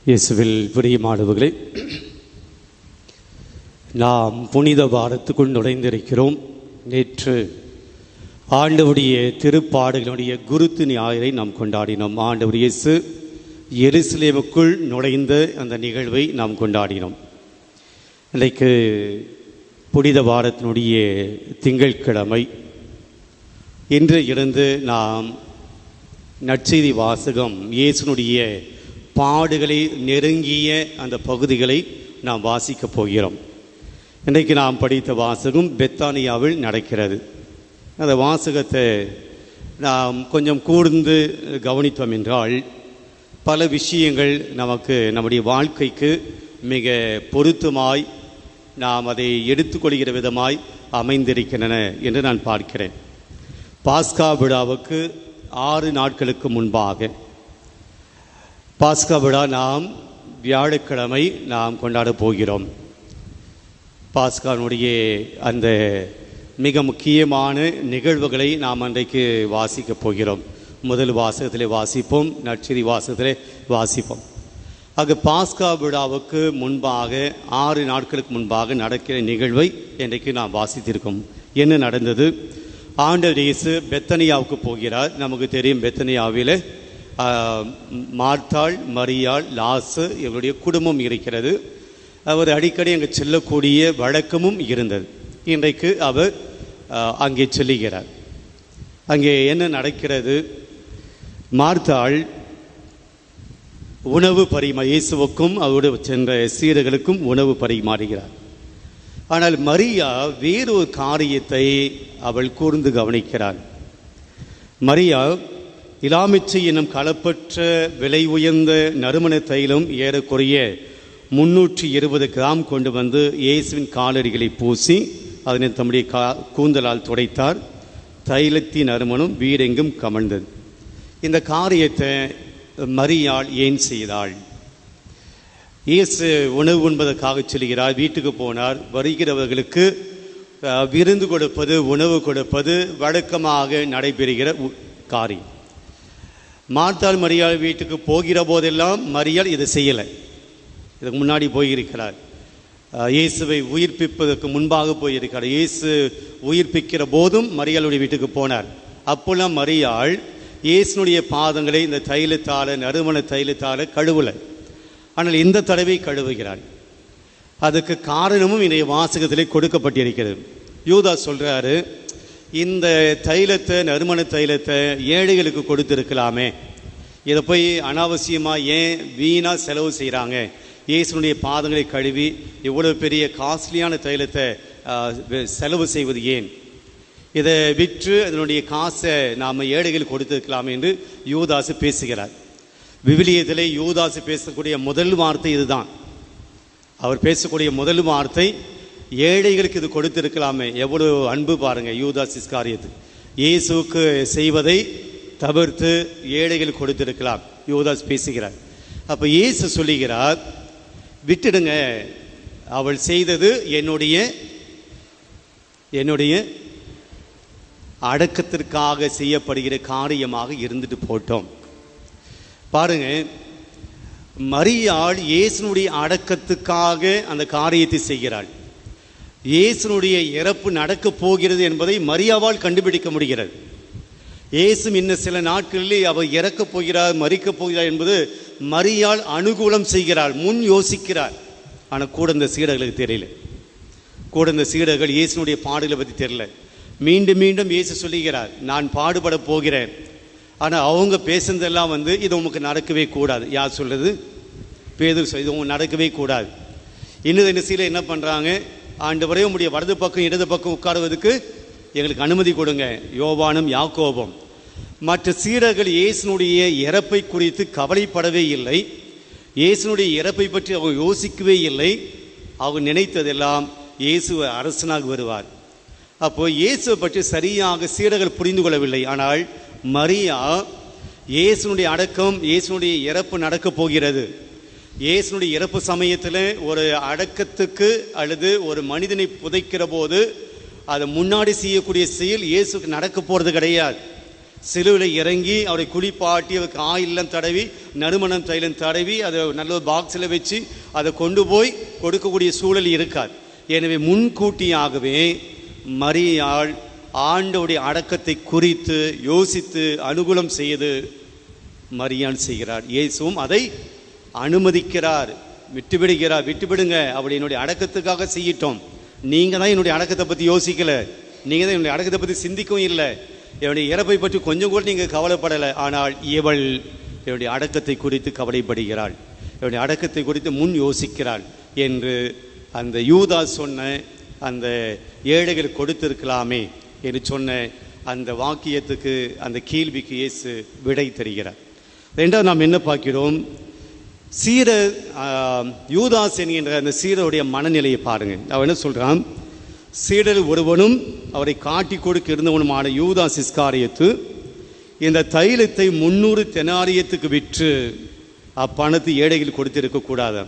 இயேசுவில் பிரியமானவர்களே, நாம் புனித வாரத்துக்குள் நுழைந்திருக்கிறோம். நேற்று ஆண்டவருடைய திருப்பாடுகளுடைய குருத்து ஞாயிறை நாம் கொண்டாடினோம். ஆண்டவர் இயேசு எருசலேமுக்குள் நுழைந்த அந்த நிகழ்வை நாம் கொண்டாடினோம். இன்றைக்கு புனித வாரத்தினுடைய திங்கட்கிழமை. இன்று இருந்து நாம் நற்செய்தி வாசகம் இயேசுனுடைய பாடுகளை நெருங்கிய அந்த பகுதிகளை நாம் வாசிக்கப் போகிறோம். இன்றைக்கு நாம் படித்த வாசகம் பெத்தானியாவில் நடக்கிறது. அந்த வாசகத்தை நாம் கொஞ்சம் கூர்ந்து கவனித்தோம் என்றால் பல விஷயங்கள் நமக்கு நம்முடைய வாழ்க்கைக்கு மிக பொருத்தமாய் நாம் அதை எடுத்துக்கொள்கிற விதமாய் அமைந்திருக்கின்றன என்று நான் பார்க்கிறேன். பாஸ்கா விழாவுக்கு 6 நாட்களுக்கு முன்பாக, பாஸ்கா விழா நாம் வியாழக்கிழமை நாம் கொண்டாடப் போகிறோம். பாஸ்கானுடைய அந்த மிக முக்கியமான நிகழ்வுகளை நாம் அன்றைக்கு வாசிக்கப் போகிறோம். முதல் வாசகத்திலே வாசிப்போம், நற்செய்தி வாசகத்திலே வாசிப்போம். ஆக பாஸ்கா விழாவுக்கு முன்பாக 6 நாட்களுக்கு முன்பாக நடக்கிற நிகழ்வை இன்றைக்கு நாம் வாசித்திருக்கோம். என்ன நடந்தது? ஆண்டவர் இயேசு பெத்தனியாவுக்கு போகிறார். நமக்கு தெரியும், பெத்தனியாவில் மார்த்தாள், மரியாள், லாசு இவருடைய குடும்பம் இருக்கிறது. அவர் அடிக்கடி அங்கே செல்லக்கூடிய வழக்கமும் இருந்தது. இன்றைக்கு அவர் அங்கே செல்லுகிறார். அங்கே என்ன நடக்கிறது? மார்த்தாள் உணவு இயேசுவுக்கும் அவருடைய சென்ற சீடர்களுக்கும் உணவு பரிமாறுகிறார். ஆனால் மரியா வேறொரு காரியத்தை அவள் கூர்ந்து கவனிக்கிறாள். மரியா இலாமிச்சை என்னும் களப்பற்ற விலை உயர்ந்த நறுமண தைலம் ஏறக்குறைய 320 கிராம் கொண்டு வந்து இயேசுவின் காலடிகளை பூசி அதனை தம்முடைய கூந்தலால் துடைத்தார். தைலத்தின் நறுமணம் வீடெங்கும் கமழ்ந்தது. இந்த காரியத்தை மரியாள் ஏன் செய்தாள்? இயேசு உணவு உண்பதற்காக செல்கிறார். வீட்டுக்கு போனார். வருகிறவர்களுக்கு விருந்து கொடுப்பது, உணவு கொடுப்பது வழக்கமாக நடைபெறுகிற காரியம். மார்த்தாள் மரியாள் வீட்டுக்கு போகிற போதெல்லாம் மரியாள் இதை செய்யலை. இதுக்கு முன்னாடி போயிருக்கிறார். இயேசுவை உயிர்ப்பிப்பதற்கு முன்பாக போயிருக்கிறார். இயேசு உயிர்ப்பிக்கிற போதும் மரியாளுடைய வீட்டுக்கு போனார். அப்போல்லாம் மரியாள் இயேசுனுடைய பாதங்களை இந்த தைலத்தால, நறுமண தைலத்தால கழுவலை. ஆனால் இந்த தடவை கழுவுகிறாள். அதுக்கு காரணமும் இன்றைய வாசகத்திலே கொடுக்கப்பட்டிருக்கிறது. யூதா சொல்றாரு, இந்த தைலத்தை, நறுமண தைலத்தை ஏழைகளுக்கு கொடுத்துருக்கலாமே, இதை போய் அனாவசியமாக ஏன் வீணாக செலவு செய்கிறாங்க? இயேசுனுடைய பாதங்களை கழுவி இவ்வளவு பெரிய காஸ்ட்லியான தைலத்தை செலவு செய்வது ஏன்? இதை விற்று அதனுடைய காசை நாம் ஏழைகள் கொடுத்துருக்கலாமே என்று யூதாசு பேசுகிறார். விவிலியத்திலே யூதாசு பேசக்கூடிய முதல் வார்த்தை இதுதான். அவர் பேசக்கூடிய முதல் வார்த்தை, ஏழைகளுக்கு இது கொடுத்திருக்கலாமே. எவ்வளவு அன்பு பாருங்க யூதாஸ் இஸ்காரியத்து. இயேசுக்கு செய்வதை தவிர்த்து ஏழைகள் கொடுத்திருக்கலாம் யூதாஸ் பேசுகிறார். அப்போ இயேசு சொல்லுகிறார், விட்டுடுங்க, அவள் செய்தது என்னுடைய அடக்கத்திற்காக செய்யப்படுகிற காரியமாக இருந்துட்டு போட்டோம். பாருங்க, மரியாள் இயேசுனுடைய அடக்கத்துக்காக அந்த காரியத்தை செய்கிறாள். இயேசுனுடைய இறப்பு நடக்கப் போகிறது என்பதை மரியாவால் கண்டுபிடிக்க முடிகிறது. இயேசு இன்னும் சில நாட்களிலே அவர் இறக்கப் போகிறார், மரிக்கப் போகிறார் என்பது மரியாள் அனுகூலம் செய்கிறாள், முன் யோசிக்கிறார். ஆனால் கூட இந்த சீடர்களுக்கு தெரியல. கூட இந்த சீடர்கள் இயேசுனுடைய பாடுகளை பற்றி தெரியல. மீண்டும் மீண்டும் இயேசு சொல்லுகிறார், நான் பாடுபட போகிறேன். ஆனால் அவங்க பேசுனதெல்லாம் இது உமக்கு நடக்கவே கூடாது. யார் சொல்றது? பேதுரு. இது உங்களுக்கு நடக்கவே கூடாது. இன்னும் இந்த சீலை என்ன பண்ணுறாங்க? ஆண்டவரே, உம்முடைய வலது பக்கம் இடது பக்கம் உட்காருவதற்கு எங்களுக்கு அனுமதி கொடுங்க. யோவானும் யாக்கோபும். மற்ற சீடர்கள் இயேசுனுடைய இறப்பை குறித்து கவலைப்படவே இல்லை. இயேசுனுடைய இறப்பை பற்றி அவங்க யோசிக்கவே இல்லை. அவங்க நினைத்ததெல்லாம் இயேசு அரசனாக வருவார். அப்போ இயேசுவை பற்றி சரியாக சீடர்கள் புரிந்து கொள்ளவில்லை. ஆனால் மரியா இயேசுனுடைய அடக்கம், இயேசுனுடைய இறப்பு நடக்கப் போகிறது. இயேசுனுடைய இறப்பு சமயத்தில் ஒரு அடக்கத்துக்கு அல்லது ஒரு மனிதனை புதைக்கிற போது அதை முன்னாடி செய்யக்கூடிய செயல் இயேசுக்கு நடக்க போகிறது கிடையாது. சிலுவையில் இறங்கி அவரை குளிப்பாட்டி அவருக்கு ஆயிலம் தடவி நறுமணம் தைலம் தடவி அதை நல்ல ஒரு பாக்ஸில் வச்சு அதை கொண்டு போய் கொடுக்கக்கூடிய சூழல் இருக்காது. எனவே முன்கூட்டியாகவே மரியாள் ஆண்டவருடைய அடக்கத்தை குறித்து யோசித்து அனுகூலம் செய்து மரியாள் செய்கிறார். இயேசுவும் அதை அனுமதிக்கிறார், விட்டுவிடுகிறார். விட்டுவிடுங்க, அவள் என்னுடைய அடக்கத்துக்காக செய்யிட்டோம். நீங்கள் தான் என்னுடைய அடக்கத்தை பற்றி யோசிக்கலை, நீங்கள் தான் என்னுடைய அடக்கத்தை பற்றி சிந்திக்கவும் இல்லை, என்னுடைய இறப்பை பற்றி கொஞ்சம் கூட நீங்கள் கவலைப்படலை. ஆனால் இவள் என்னுடைய அடக்கத்தை குறித்து கவலைப்படுகிறாள், என்னுடைய அடக்கத்தை குறித்து முன் யோசிக்கிறாள் என்று அந்த யூதாஸ் சொன்ன அந்த ஏழைகள் கொடுத்திருக்கலாமே என்று சொன்ன அந்த வாக்கியத்துக்கு, அந்த கேள்விக்கு இயேசு விடை தருகிறார். ரெண்டாவது நாம் என்ன பார்க்கிறோம்? சீரர், யூதாஸ் என்கின்ற அந்த சீரருடைய மனநிலையை பாருங்கள். அவன் என்ன சொல்கிறான்? சீடர் ஒருவனும் அவரை காட்டி கொடுக்க இருந்தவனுமான யூதாஸ் இஸ்காரியத்து இந்த தைலத்தை 300 தெனாரியத்துக்கு விற்று அப்பணத்தை ஏழைகள் கொடுத்திருக்கக்கூடாது.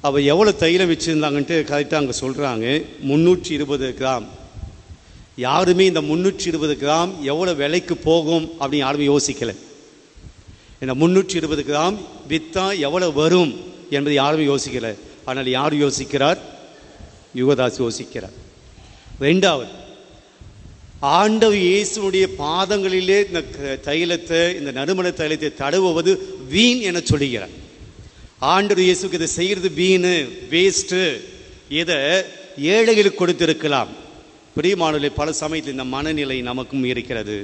அவள் எவ்வளோ தைலம் வச்சுருந்தாங்கன்ட்டு கரெக்டாக அங்கே சொல்கிறாங்க. 320 கிராம். யாருமே இந்த 320 கிராம் எவ்வளோ விலைக்கு போகும் அப்படின்னு யாருமே யோசிக்கலை. இந்த 320 கிராம் விற்றா எவ்வளோ வரும் என்பதை யாருமே யோசிக்கலை. ஆனால் யார் யோசிக்கிறார்? யூதாஸ் யோசிக்கிறார். ரெண்டாவது, ஆண்டவர் இயேசுனுடைய பாதங்களிலே இந்த தைலத்தை, இந்த நறுமண தைலத்தை தடவுவது வீண் என சொல்லுகிறார். ஆண்டவர் இயேசுக்கு இதை செய்கிறது வீணு, வேஸ்ட்டு, இதை ஏழைகளுக்கு கொடுத்திருக்கலாம். பிரியமானவர்களே, பல சமயத்தில் இந்த மனநிலை நமக்கும் இருக்கிறது.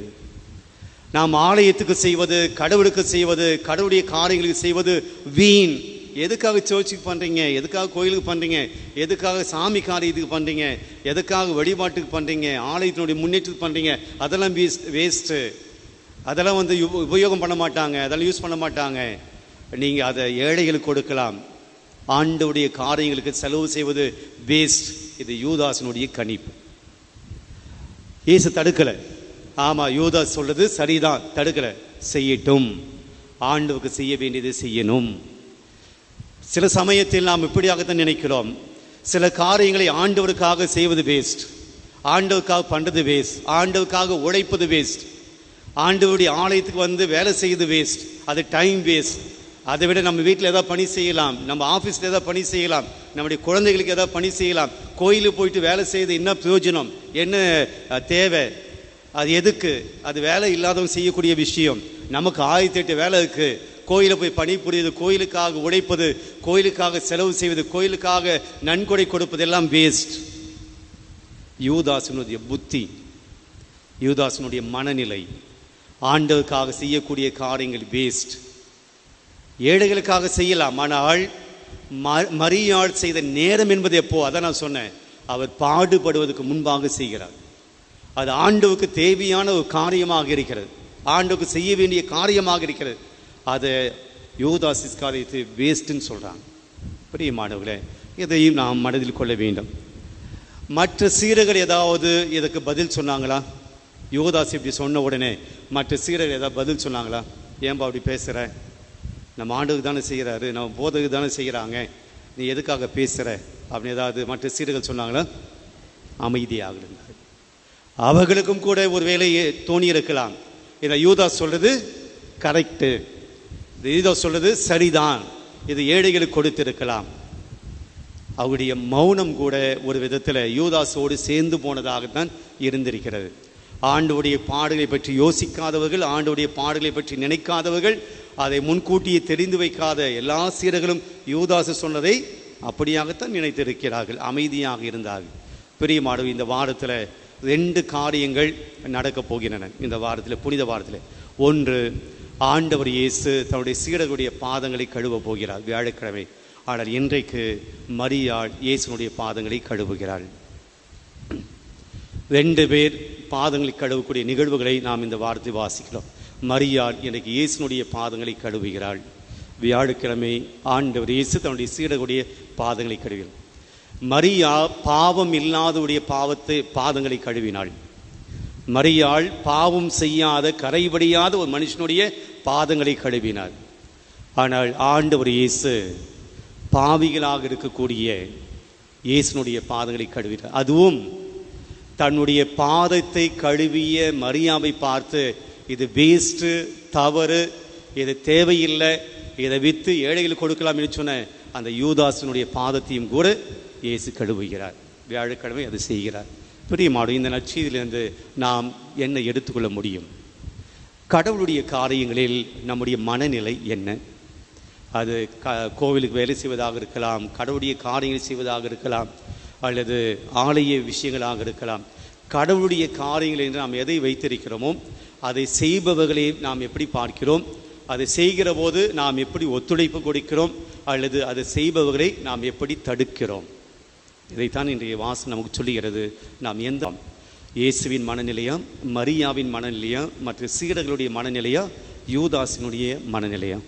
நாம் ஆலயத்துக்கு செய்வது, கடவுளுக்கு செய்வது, கடவுளுடைய காரியங்களுக்கு செய்வது வீண். எதுக்காக சர்ச்சுக்கு பண்ணுறீங்க? எதுக்காக கோயிலுக்கு பண்ணுறீங்க? எதுக்காக சாமி காரியத்துக்கு பண்ணுறீங்க? எதுக்காக வழிபாட்டுக்கு பண்ணுறீங்க? ஆலயத்தினுடைய முன்னேற்றத்துக்கு பண்ணுறீங்க? அதெல்லாம் வேஸ்ட்டு. அதெல்லாம் உபயோகம் பண்ண மாட்டாங்க, அதெல்லாம் யூஸ் பண்ண மாட்டாங்க. நீங்கள் அதை ஏழைகளுக்கு கொடுக்கலாம். ஆண்டவருடைய காரியங்களுக்கு செலவு செய்வது வேஸ்ட். இது யூதாஸினுடைய கணிப்பு. இயேசு தடுக்கலை. ஆமாம், யூதாஸ் சொல்றது சரிதான், தடுக்கலை. செய்யட்டும், ஆண்டவருக்கு செய்ய வேண்டியது செய்யணும். சில சமயத்தில் நாம் இப்படியாகத்தான் நினைக்கிறோம். சில காரியங்களை ஆண்டவருக்காக செய்வது வேஸ்ட், ஆண்டவருக்காக பண்ணுறது வேஸ்ட், ஆண்டவருக்காக உழைப்பது வேஸ்ட், ஆண்டவருடைய ஆலயத்துக்கு வேலை செய்வது வேஸ்ட், அது டைம் வேஸ்ட். அதை விட நம்ம வீட்டில் ஏதாவது பணி செய்யலாம், நம்ம ஆஃபீஸில் ஏதாவது பணி செய்யலாம், நம்முடைய குழந்தைகளுக்கு ஏதாவது பணி செய்யலாம். கோயிலுக்கு போயிட்டு வேலை செய்து என்ன பிரயோஜனம், என்ன தேவை, அது எதுக்கு? அது வேலை இல்லாதவங்க செய்யக்கூடிய விஷயம். நமக்கு 1008 வேலை இருக்குது. கோயிலை போய் பணி புரியுது, கோயிலுக்காக உழைப்பது, கோயிலுக்காக செலவு செய்வது, கோயிலுக்காக நன்கொடை கொடுப்பது எல்லாம் வேஸ்ட். யூதாஸினுடைய புத்தி, யூதாஸினுடைய மனநிலை, ஆண்டவருக்காக செய்யக்கூடிய காரியங்கள் வேஸ்ட். ஏழைகளுக்காக செய்யலாம், ஆனால் மரியாள் செய்த நேரம் என்பது எப்போ? அதான் நான் சொன்னேன், அவர் பாடுபடுவதற்கு முன்பாக செய்கிறார். அது ஆண்டவுக்கு தேவையான ஒரு காரியமாக இருக்கிறது, ஆண்டவுக்கு செய்ய வேண்டிய காரியமாக இருக்கிறது. அதை யூதாஸ் இஸ்காரியத்தை வேஸ்ட்டுன்னு சொல்கிறாங்க. பிரியமானவர்களே, இதையும் நாம் மனதில் கொள்ள வேண்டும். மற்ற சீடர்கள் ஏதாவது இதற்கு பதில் சொன்னாங்களா? யூதாஸ் இப்படி சொன்ன உடனே மற்ற சீடர்கள் ஏதாவது பதில் சொன்னாங்களா? ஏன்பா அப்படி பேசுகிற? நம்ம ஆண்டவுக்கு தானே செய்கிறாரு, நம்ம போதகு தானே செய்கிறாங்க, நீ எதுக்காக பேசுகிற அப்படின்னு ஏதாவது மற்ற சீடர்கள் சொன்னாங்களா? அமைதியாக இருந்தார். அவர்களுக்கும் கூட ஒரு வேலையை தோணி இருக்கலாம், இதை யூதாஸ் சொல்றது கரெக்டு, யூதாஸ் சொல்றது சரிதான், இது ஏழைகளுக்கு கொடுத்திருக்கலாம். அவருடைய மௌனம் கூட ஒரு விதத்தில் யூதாஸோடு சேர்ந்து போனதாகத்தான் இருந்திருக்கிறது. ஆண்டவருடைய பாடுகளை பற்றி யோசிக்காதவர்கள், ஆண்டவருடைய பாடுகளை பற்றி நினைக்காதவர்கள், அதை முன்கூட்டியே தெரிந்து வைக்காத எல்லா சீடர்களும் யூதாஸ் சொன்னதை அப்படியாகத்தான் நினைத்திருக்கிறார்கள், அமைதியாக இருந்தார்கள். பிரியமானவர்களே, இந்த வாரத்தில் 2 காரியங்கள் நடக்கப் போகின்றன. இந்த வாரத்தில், புனித வாரத்தில். ஒன்று, ஆண்டவர் இயேசு தன்னுடைய சீடர்களுடைய பாதங்களை கழுவ போகிறார் வியாழக்கிழமை. ஆனால் இன்றைக்கு மரியாள் இயேசுனுடைய பாதங்களை கழுவுகிறாள். 2 பேர் பாதங்களை கழுவக்கூடிய நிகழ்வுகளை நாம் இந்த வாரத்தை வாசிக்கிறோம். மரியாள் இன்றைக்கு இயேசுனுடைய பாதங்களை கழுவுகிறாள். வியாழக்கிழமை ஆண்டவர் இயேசு தன்னுடைய சீடர்களுடைய பாதங்களை கழுவினார். மரியா பாவம் இல்லாதவுடைய பாதங்களை கழுவினாள். மரியாள் பாவம் செய்யாத, கரைபடியாத ஒரு மனுஷனுடைய பாதங்களை கழுவினார். ஆனால் ஆண்டவர் இயேசு பாவிகளாக இருக்கக்கூடிய இயேசுனுடைய பாதங்களை கழுவினார். அதுவும் தன்னுடைய பாதத்தை கழுவிய மரியாவை பார்த்து, இது வேஸ்ட்டு, தவறு, இது தேவையில்லை, இதை விற்று ஏழைகளுக்கு கொடுக்கலாம் என்று சொன்ன அந்த யூதாசனுடைய பாதத்தையும் கூட இயேசு கழுவுகிறார். வியாழக்கிழமை அது செய்கிறார். பிரியமானவர்களே, இந்த நற்செய்தியிலிருந்து நாம் என்ன எடுத்துக்கொள்ள முடியும்? கடவுளுடைய காரியங்களில் நம்முடைய மனநிலை என்ன? அது கோவிலுக்கு வேலை செய்வதாக இருக்கலாம், கடவுளுடைய காரியங்களை செய்வதாக இருக்கலாம், அல்லது ஆலய விஷயங்களாக இருக்கலாம். கடவுளுடைய காரியங்கள் என்று நாம் எதை வைத்திருக்கிறோமோ அதை செய்பவர்களை நாம் எப்படி பார்க்கிறோம்? அதை செய்கிற போது நாம் எப்படி ஒத்துழைப்பு கொடுக்கிறோம், அல்லது அதை செய்பவர்களை நாம் எப்படி தடுக்கிறோம்? இதைத்தான் இன்றைய வாசகம் நமக்கு சொல்லுகிறது. நாம் எந்த இயேசுவின் மனநிலையா, மரியாவின் மனநிலையா, மற்ற சீடர்களுடைய மனநிலையா, யூதாசினுடைய மனநிலையா?